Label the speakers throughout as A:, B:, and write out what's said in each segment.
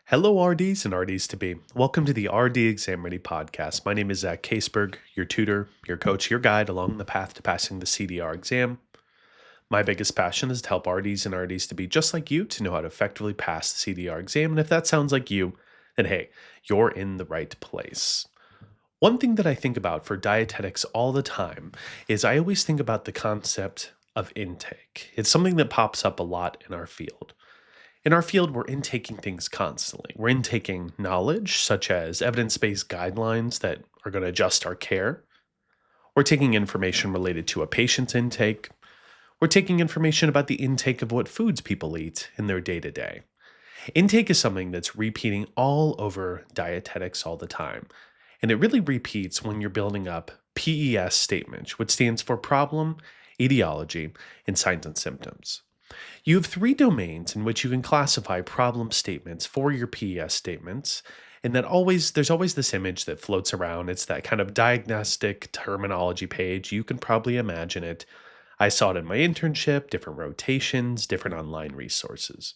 A: Hello, RDs and RDs to be. Welcome to the RD Exam Ready podcast. My name is Zak Kaesberg, your tutor, your coach, your guide along the path to passing the CDR exam. My biggest passion is to help RDs and RDs to be just like you to know how to effectively pass the CDR exam. And if that sounds like you, then hey, you're in the right place. One thing that I think about for dietetics all the time is I always think about the concept of intake. It's something that pops up a lot in our field. In our field, we're intaking things constantly. We're intaking knowledge, such as evidence based guidelines that are going to adjust our care. We're taking information related to a patient's intake. We're taking information about the intake of what foods people eat in their day to day. Intake is something that's repeating all over dietetics all the time. And it really repeats when you're building up PES statements, which stands for problem, etiology, and signs and symptoms. You have three domains in which you can classify problem statements for your PES statements. And there's always this image that floats around. It's that kind of diagnostic terminology page. You can probably imagine it. I saw it in my internship, different rotations, different online resources.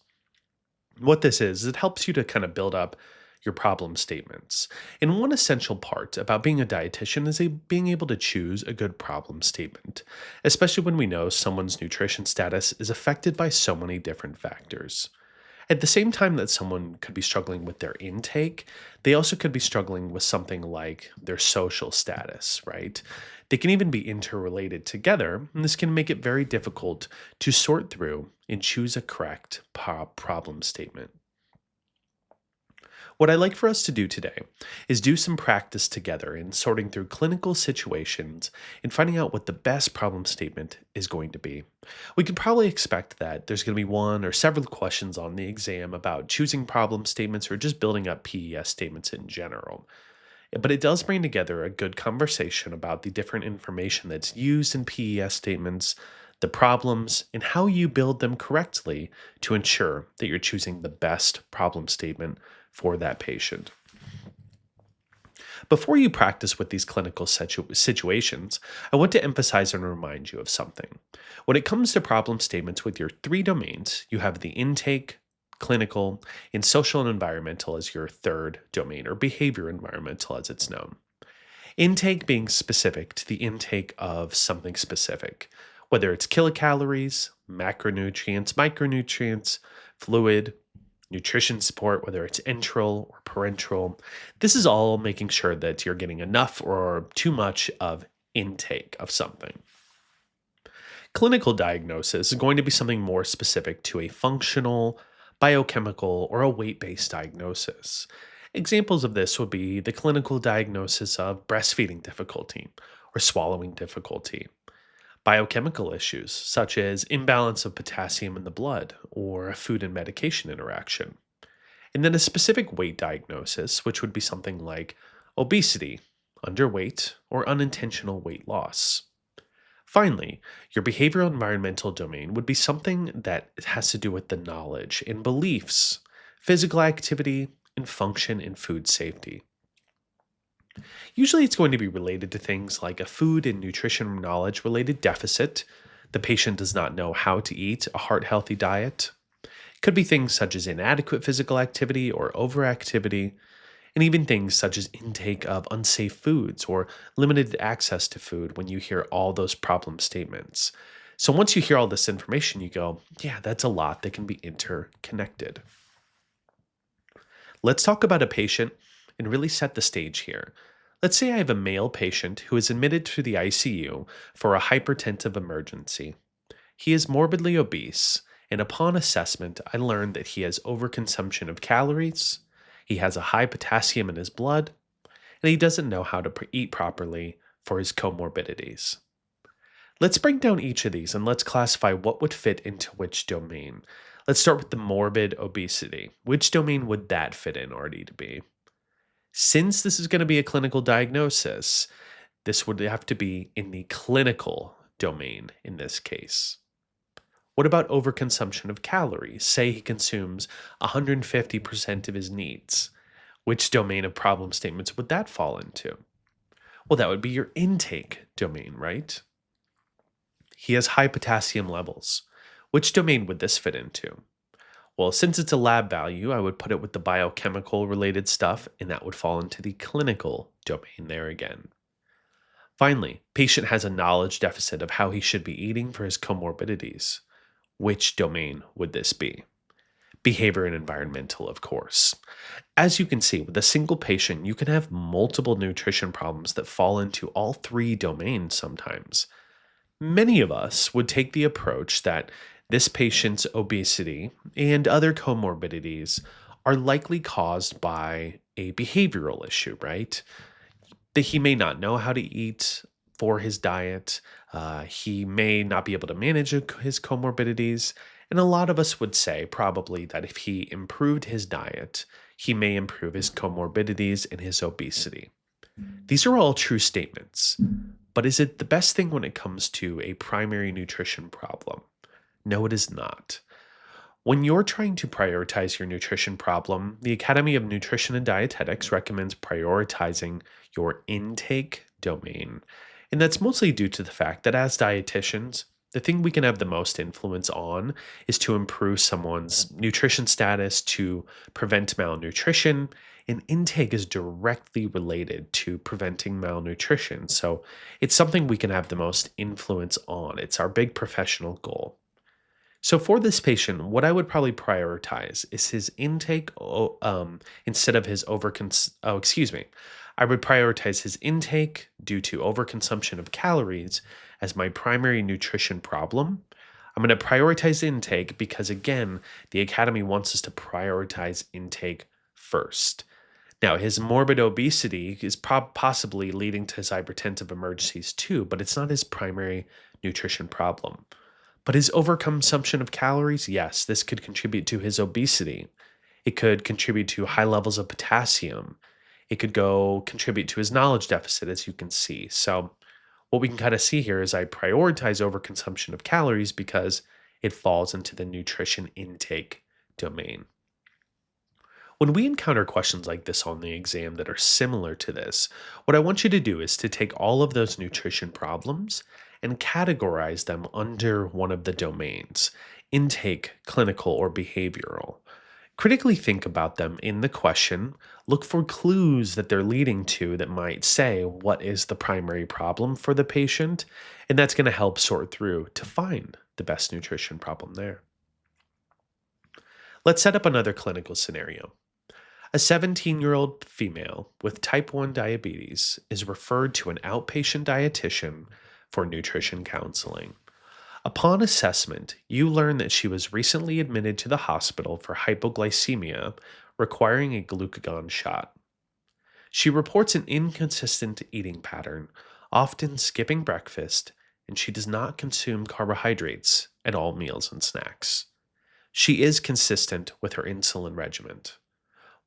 A: What this is it helps you to kind of build up your problem statements. And one essential part about being a dietitian is being able to choose a good problem statement, especially when we know someone's nutrition status is affected by so many different factors. At the same time that someone could be struggling with their intake, they also could be struggling with something like their social status, right? They can even be interrelated together, and this can make it very difficult to sort through and choose a correct problem statement. What I'd like for us to do today is do some practice together in sorting through clinical situations and finding out what the best problem statement is going to be. We can probably expect that there's going to be one or several questions on the exam about choosing problem statements or just building up PES statements in general. But it does bring together a good conversation about the different information that's used in PES statements, the problems, and how you build them correctly to ensure that you're choosing the best problem statement for that patient. Before you practice with these clinical situations, I want to emphasize and remind you of something. When it comes to problem statements with your three domains, you have the intake, clinical, and social and environmental as your third domain, or behavior environmental as it's known. Intake being specific to the intake of something specific, whether it's kilocalories, macronutrients, micronutrients, fluid, nutrition support, whether it's enteral or parenteral. This is all making sure that you're getting enough or too much of intake of something. Clinical diagnosis is going to be something more specific to a functional, biochemical, or a weight based diagnosis. Examples of this would be the clinical diagnosis of breastfeeding difficulty or swallowing difficulty, biochemical issues such as imbalance of potassium in the blood or a food and medication interaction, and then a specific weight diagnosis, which would be something like obesity, underweight, or unintentional weight loss. Finally, your behavioral environmental domain would be something that has to do with the knowledge and beliefs, physical activity, and function in food safety. Usually, it's going to be related to things like a food and nutrition knowledge related deficit. The patient does not know how to eat a heart healthy diet. It could be things such as inadequate physical activity or overactivity, and even things such as intake of unsafe foods or limited access to food when you hear all those problem statements. So, once you hear all this information, you go, yeah, that's a lot that can be interconnected. Let's talk about a patient and really set the stage here. Let's say I have a male patient who is admitted to the ICU for a hypertensive emergency. He is morbidly obese, and upon assessment, I learned that he has overconsumption of calories, he has a high potassium in his blood, and he doesn't know how to eat properly for his comorbidities. Let's break down each of these and let's classify what would fit into which domain. Let's start with the morbid obesity. Which domain would that fit in already to be? Since this is going to be a clinical diagnosis, this would have to be in the clinical domain in this case. What about overconsumption of calories? Say he consumes 150% of his needs. Which domain of problem statements would that fall into? Well, that would be your intake domain, right? He has high potassium levels. Which domain would this fit into? Well, since it's a lab value, I would put it with the biochemical related stuff, and that would fall into the clinical domain there again. Finally, patient has a knowledge deficit of how he should be eating for his comorbidities. Which domain would this be? Behavior and environmental, of course. As you can see, with a single patient, you can have multiple nutrition problems that fall into all three domains sometimes. Many of us would take the approach that this patient's obesity and other comorbidities are likely caused by a behavioral issue, right? That he may not know how to eat for his diet. He may not be able to manage his comorbidities. And a lot of us would say probably that if he improved his diet, he may improve his comorbidities and his obesity. These are all true statements. But is it the best thing when it comes to a primary nutrition problem? No, it is not. When you're trying to prioritize your nutrition problem, the Academy of Nutrition and Dietetics recommends prioritizing your intake domain. And that's mostly due to the fact that as dietitians, the thing we can have the most influence on is to improve someone's nutrition status, to prevent malnutrition, and intake is directly related to preventing malnutrition. So it's something we can have the most influence on. It's our big professional goal. So for this patient, what I would probably prioritize is his intake instead of his I would prioritize his intake due to overconsumption of calories as my primary nutrition problem. I'm going to prioritize intake because, again, the Academy wants us to prioritize intake first. Now, his morbid obesity is possibly leading to his hypertensive emergencies too, but it's not his primary nutrition problem. But his overconsumption of calories, yes, this could contribute to his obesity. It could contribute to high levels of potassium. It could contribute to his knowledge deficit, as you can see. So what we can kind of see here is I prioritize overconsumption of calories because it falls into the nutrition intake domain. When we encounter questions like this on the exam that are similar to this, what I want you to do is to take all of those nutrition problems and categorize them under one of the domains: intake, clinical, or behavioral. Critically think about them in the question. Look for clues that they're leading to that might say what is the primary problem for the patient, and that's going to help sort through to find the best nutrition problem there. Let's set up another clinical scenario. A 17-year-old female with type 1 diabetes is referred to an outpatient dietitian for nutrition counseling. Upon assessment, you learn that she was recently admitted to the hospital for hypoglycemia, requiring a glucagon shot. She reports an inconsistent eating pattern, often skipping breakfast, and she does not consume carbohydrates at all meals and snacks. She is consistent with her insulin regimen.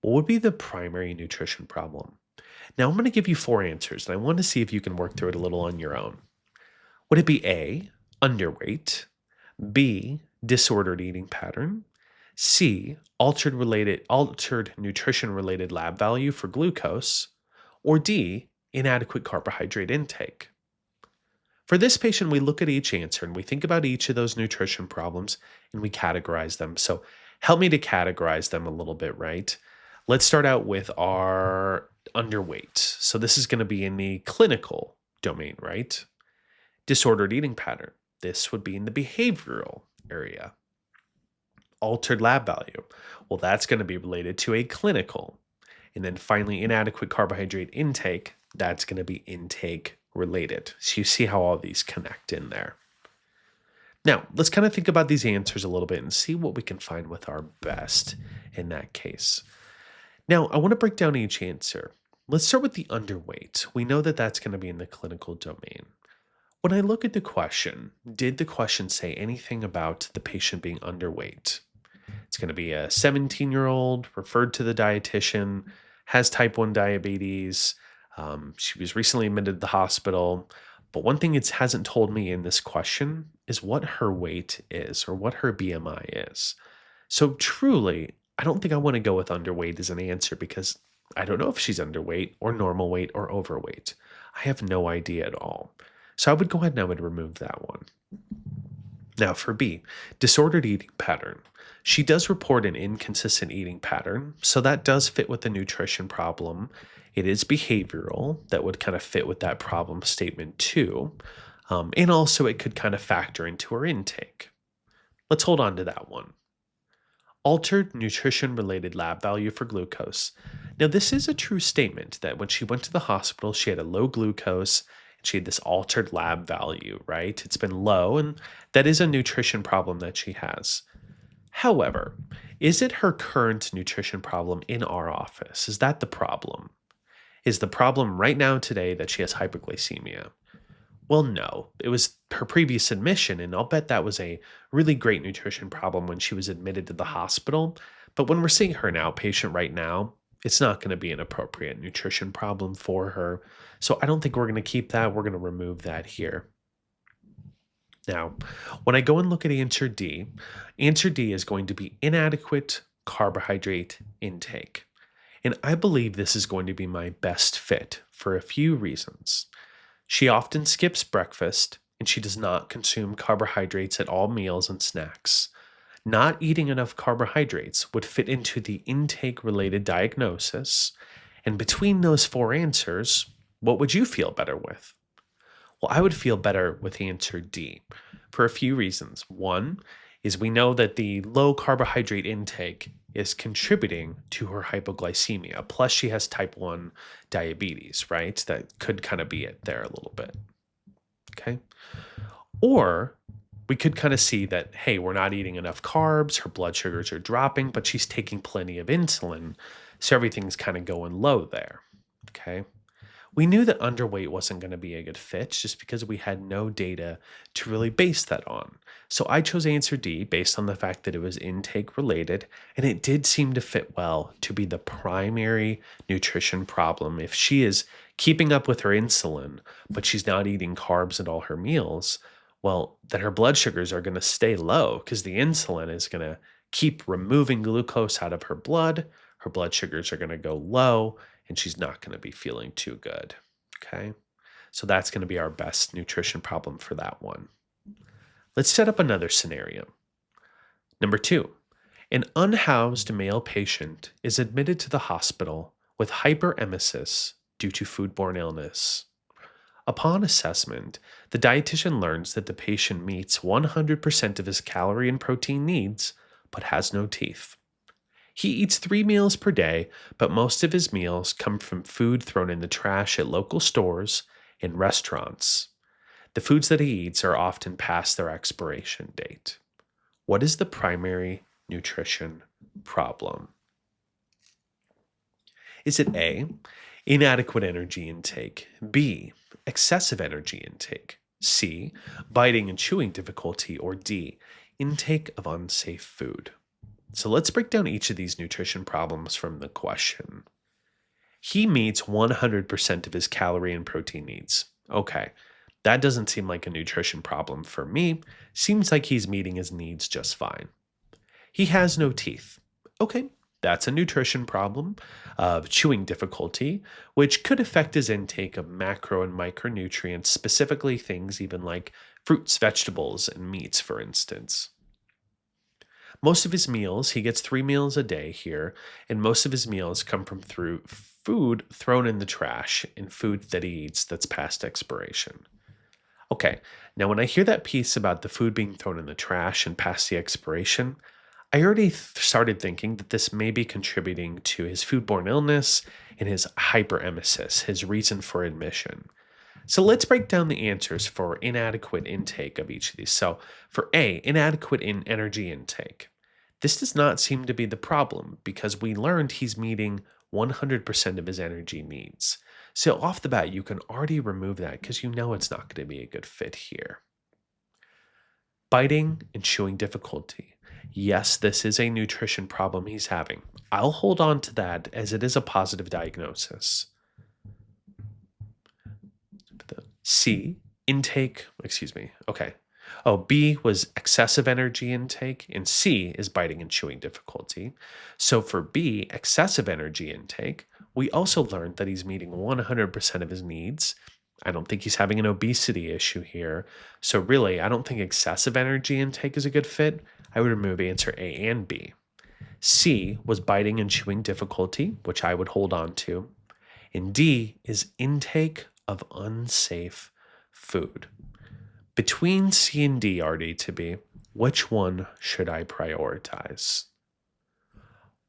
A: What would be the primary nutrition problem? Now I'm going to give you 4 answers, and I want to see if you can work through it a little on your own. Would it be A, underweight, B, disordered eating pattern, C, altered nutrition related lab value for glucose, or D, inadequate carbohydrate intake? For this patient, we look at each answer and we think about each of those nutrition problems and we categorize them. So help me to categorize them a little bit, right? Let's start out with our underweight. So this is going to be in the clinical domain, right? Disordered eating pattern. This would be in the behavioral area. Altered lab value. Well, that's going to be related to a clinical. And then finally, inadequate carbohydrate intake. That's going to be intake related. So you see how all these connect in there. Now, let's kind of think about these answers a little bit and see what we can find with our best in that case. Now, I want to break down each answer. Let's start with the underweight. We know that that's going to be in the clinical domain. When I look at the question, did the question say anything about the patient being underweight? It's going to be a 17-year-old, referred to the dietitian, has type 1 diabetes. She was recently admitted to the hospital. But one thing it hasn't told me in this question is what her weight is or what her BMI is. So truly, I don't think I want to go with underweight as an answer because I don't know if she's underweight or normal weight or overweight. I have no idea at all. So I would go ahead and I would remove that one. Now for B, disordered eating pattern. She does report an inconsistent eating pattern, so that does fit with the nutrition problem. It is behavioral that would kind of fit with that problem statement too. And also, it could kind of factor into her intake. Let's hold on to that one. Altered nutrition related lab value for glucose. Now, this is a true statement that when she went to the hospital, she had a low glucose and she had this altered lab value, right? It's been low, and that is a nutrition problem that she has. However, is it her current nutrition problem in our office? Is that the problem? Is the problem right now today that she has hypoglycemia? Well, no. It was her previous admission, and I'll bet that was a really great nutrition problem when she was admitted to the hospital. But when we're seeing her an outpatient right now, it's not going to be an appropriate nutrition problem for her. So I don't think we're going to keep that. We're going to remove that here. Now, when I go and look at answer D is going to be inadequate carbohydrate intake. And I believe this is going to be my best fit for a few reasons. She often skips breakfast and she does not consume carbohydrates at all meals and snacks. Not eating enough carbohydrates would fit into the intake related diagnosis. And between those four answers, what would you feel better with? Well, I would feel better with answer D for a few reasons. One is we know that the low carbohydrate intake is contributing to her hypoglycemia. Plus, she has type 1 diabetes, right? That could kind of be it there a little bit. Okay. Or we could kind of see that, hey, we're not eating enough carbs, her blood sugars are dropping, but she's taking plenty of insulin. So everything's kind of going low there. Okay. We knew that underweight wasn't going to be a good fit just because we had no data to really base that on. So I chose answer D based on the fact that it was intake related, and it did seem to fit well to be the primary nutrition problem. If she is keeping up with her insulin, but she's not eating carbs at all her meals, well, then her blood sugars are going to stay low because the insulin is going to keep removing glucose out of her blood. Her blood sugars are going to go low, and she's not going to be feeling too good. Okay. So that's going to be our best nutrition problem for that one. Let's set up another scenario. Number 2, an unhoused male patient is admitted to the hospital with hyperemesis due to foodborne illness. Upon assessment, the dietitian learns that the patient meets 100% of his calorie and protein needs, but has no teeth. He eats 3 meals per day, but most of his meals come from food thrown in the trash at local stores and restaurants. The foods that he eats are often past their expiration date. What is the primary nutrition problem? Is it A, inadequate energy intake, B, excessive energy intake, C, biting and chewing difficulty, or D, intake of unsafe food? So let's break down each of these nutrition problems from the question. He meets 100% of his calorie and protein needs. Okay, that doesn't seem like a nutrition problem for me. Seems like he's meeting his needs just fine. He has no teeth. Okay, that's a nutrition problem of chewing difficulty, which could affect his intake of macro and micronutrients, specifically things even like fruits, vegetables, and meats, for instance. Most of his meals, he gets 3 meals a day here, and most of his meals come from through food thrown in the trash and food that he eats that's past expiration. Okay, now when I hear that piece about the food being thrown in the trash and past the expiration, I already started thinking that this may be contributing to his foodborne illness and his hyperemesis, his reason for admission. So let's break down the answers for inadequate intake of each of these. So for A, inadequate in energy intake. This does not seem to be the problem because we learned he's meeting 100% of his energy needs. So off the bat, you can already remove that because you know it's not going to be a good fit here. Biting and chewing difficulty. Yes, this is a nutrition problem he's having. I'll hold on to that as it is a positive diagnosis. C, intake, okay. Oh, B was excessive energy intake, and C is biting and chewing difficulty. So for B, excessive energy intake, we also learned that he's meeting 100% of his needs. I don't think he's having an obesity issue here. So really, I don't think excessive energy intake is a good fit. I would remove answer A and B. C was biting and chewing difficulty, which I would hold on to. And D is intake of unsafe food. Between C and D, RD to B, which one should I prioritize?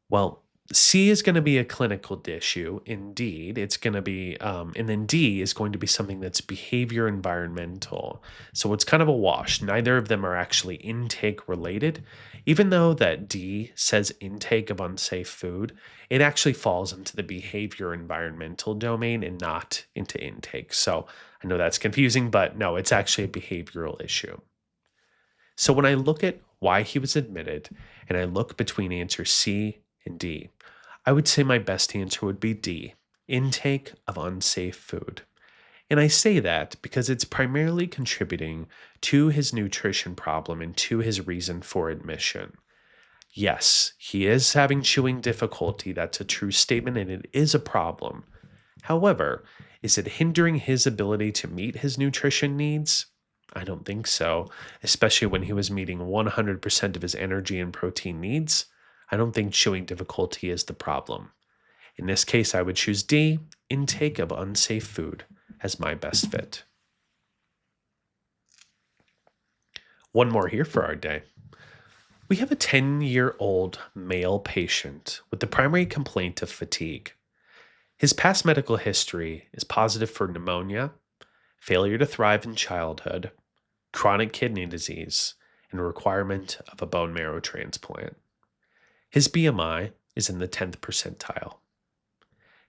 A: Well, C is going to be a clinical issue. Indeed, it's going to be, and then D is going to be something that's behavior environmental. So it's kind of a wash. Neither of them are actually intake related. Even though that D says intake of unsafe food, it actually falls into the behavior environmental domain and not into intake. So I know that's confusing, but no, it's actually a behavioral issue. So when I look at why he was admitted and I look between answer C and D, I would say my best answer would be D, intake of unsafe food. And I say that because it's primarily contributing to his nutrition problem and to his reason for admission. Yes, he is having chewing difficulty. That's a true statement and it is a problem. However, is it hindering his ability to meet his nutrition needs? I don't think so, especially when he was meeting 100% of his energy and protein needs. I don't think chewing difficulty is the problem. In this case, I would choose D, intake of unsafe food, as my best fit. One more here for our day. We have a 10-year-old male patient with the primary complaint of fatigue. His past medical history is positive for pneumonia, failure to thrive in childhood, chronic kidney disease, and requirement of a bone marrow transplant. His BMI is in the 10th percentile.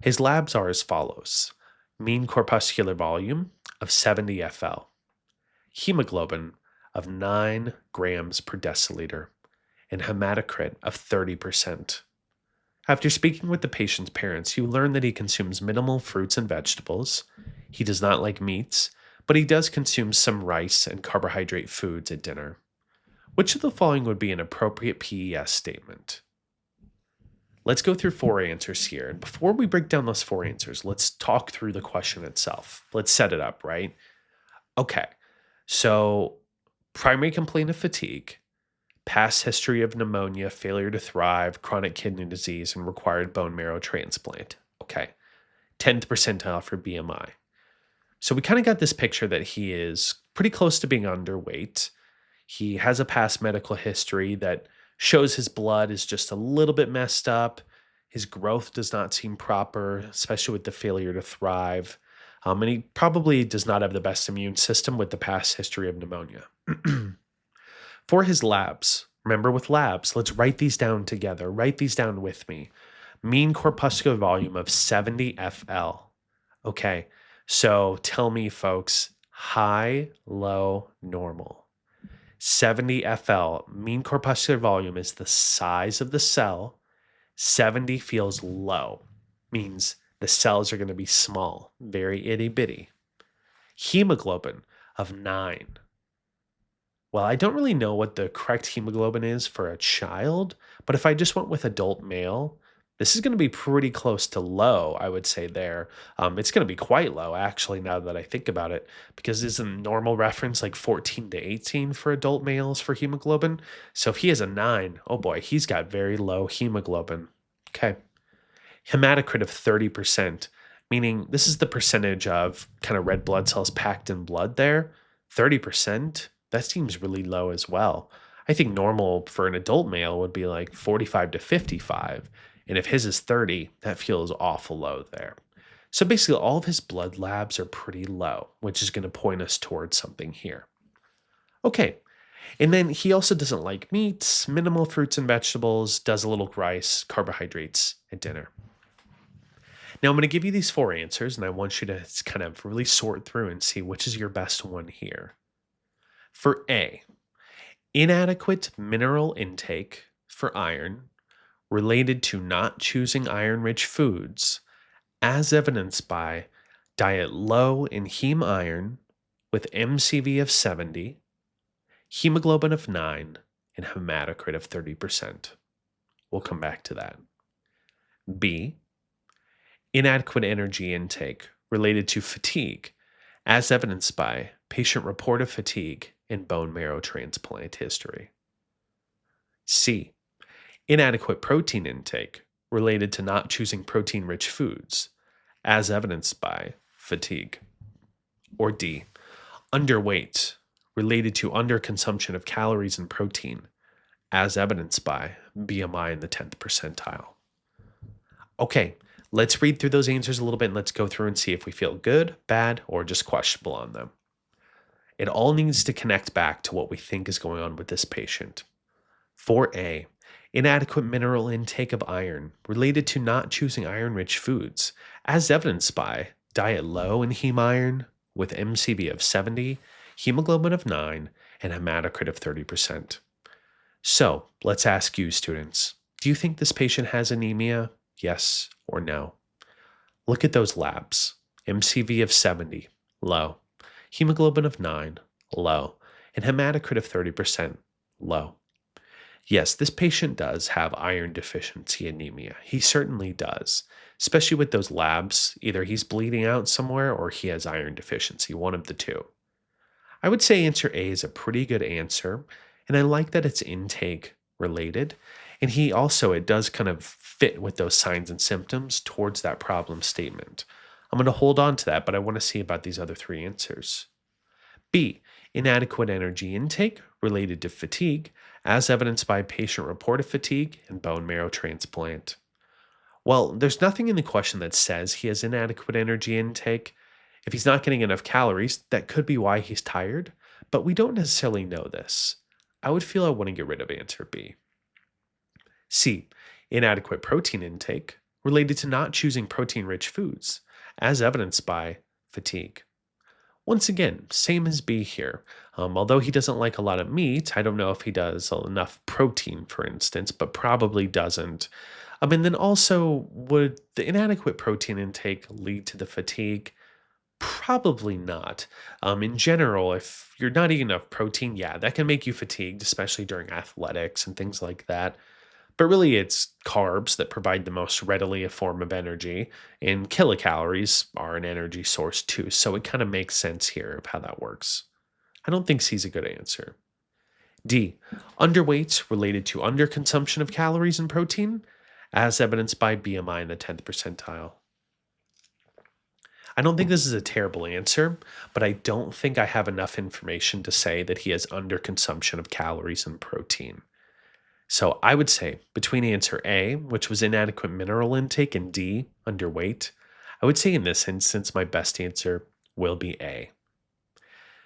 A: His labs are as follows: mean corpuscular volume of 70 FL, hemoglobin of 9 grams per deciliter, and hematocrit of 30%. After speaking with the patient's parents, you learn that he consumes minimal fruits and vegetables. He does not like meats, but he does consume some rice and carbohydrate foods at dinner. Which of the following would be an appropriate PES statement? Let's go through 4 answers here. And before we break down those 4 answers, let's talk through the question itself. Let's set it up, right? Okay, so primary complaint of fatigue, past history of pneumonia, failure to thrive, chronic kidney disease, and required bone marrow transplant. Okay, 10th percentile for BMI. So we kind of got this picture that he is pretty close to being underweight. He has a past medical history that shows his blood is just a little bit messed up. His growth does not seem proper, especially with the failure to thrive. And he probably does not have the best immune system with the past history of pneumonia. For his labs, remember with labs, let's write these down together. Write these down with me. Mean corpuscular volume of 70 FL. Okay, so tell me, folks, high, low, normal. 70 FL, mean corpuscular volume, is the size of the cell. 70 feels low, means the cells are going to be small, very itty bitty. Hemoglobin of 9. Well, I don't really know what the correct hemoglobin is for a child, but if I just went with adult male, this is going to be pretty close to low, I would say there. It's going to be quite low, actually, now that I think about it, because isn't normal reference like 14 to 18 for adult males for hemoglobin? So if he has a 9, oh boy, he's got very low hemoglobin. Okay. Hematocrit of 30%, meaning this is the percentage of kind of red blood cells packed in blood there. 30%, that seems really low as well. I think normal for an adult male would be like 45 to 55. And if his is 30, that feels awful low there. So basically, all of his blood labs are pretty low, which is going to point us towards something here. Okay. And then he also doesn't like meats, minimal fruits and vegetables, does a little rice, carbohydrates at dinner. Now, I'm going to give you these 4 answers, and I want you to kind of really sort through and see which is your best one here. For A, inadequate mineral intake for iron related to not choosing iron-rich foods, as evidenced by diet low in heme iron with MCV of 70, hemoglobin of 9, and hematocrit of 30%. We'll come back to that. B, inadequate energy intake related to fatigue, as evidenced by patient report of fatigue and bone marrow transplant history. C. Inadequate protein intake related to not choosing protein rich foods, as evidenced by fatigue. Or D. Underweight related to underconsumption of calories and protein, as evidenced by BMI in the 10th percentile. Okay, let's read through those answers a little bit and let's go through and see if we feel good, bad, or just questionable on them. It all needs to connect back to what we think is going on with this patient. 4A, inadequate mineral intake of iron related to not choosing iron rich foods, as evidenced by diet low in heme iron with MCV of 70, hemoglobin of 9, and hematocrit of 30%. So let's ask you, students, do you think this patient has anemia? Yes or no? Look at those labs. MCV of 70, low. Hemoglobin of 9, low. And hematocrit of 30%, low. Yes, this patient does have iron deficiency anemia. He certainly does, especially with those labs. Either he's bleeding out somewhere or he has iron deficiency, one of the two. I would say answer A is a pretty good answer, and I like that it's intake related. And it does kind of fit with those signs and symptoms towards that problem statement. I'm going to hold on to that, but I want to see about these other three answers. B, inadequate energy intake related to fatigue, as evidenced by patient reported fatigue and bone marrow transplant. Well, there's nothing in the question that says he has inadequate energy intake. If he's not getting enough calories, that could be why he's tired, but we don't necessarily know this. I would feel I want to get rid of answer B. C, inadequate protein intake related to not choosing protein rich foods, as evidenced by fatigue. Once again, same as B here. Although he doesn't like a lot of meat, I don't know if he does enough protein, for instance, but probably doesn't. And then also, would the inadequate protein intake lead to the fatigue? Probably not. In general, if you're not eating enough protein, yeah, that can make you fatigued, especially during athletics and things like that. But really, it's carbs that provide the most readily a form of energy, and kilocalories are an energy source too. So it kind of makes sense here of how that works. I don't think C's a good answer. D, underweight related to underconsumption of calories and protein, as evidenced by BMI in the 10th percentile. I don't think this is a terrible answer, but I don't think I have enough information to say that he has underconsumption of calories and protein. So I would say between answer A, which was inadequate mineral intake, and D, underweight, I would say in this instance, my best answer will be A.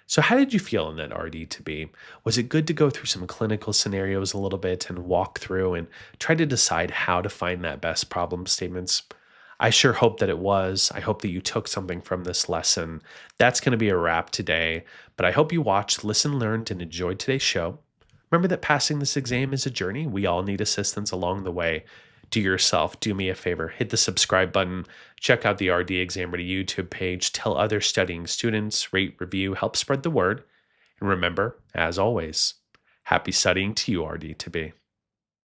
A: So how did you feel in that RD to B? Was it good to go through some clinical scenarios a little bit and walk through and try to decide how to find that best problem statements? I sure hope that it was. I hope that you took something from this lesson. That's going to be a wrap today, but I hope you watched, listened, learned, and enjoyed today's show. Remember that passing this exam is a journey. We all need assistance along the way. Do yourself, do me a favor, hit the subscribe button, check out the RD Exam Ready YouTube page, tell other studying students, rate, review, help spread the word. And remember, as always, happy studying to you, RD to be.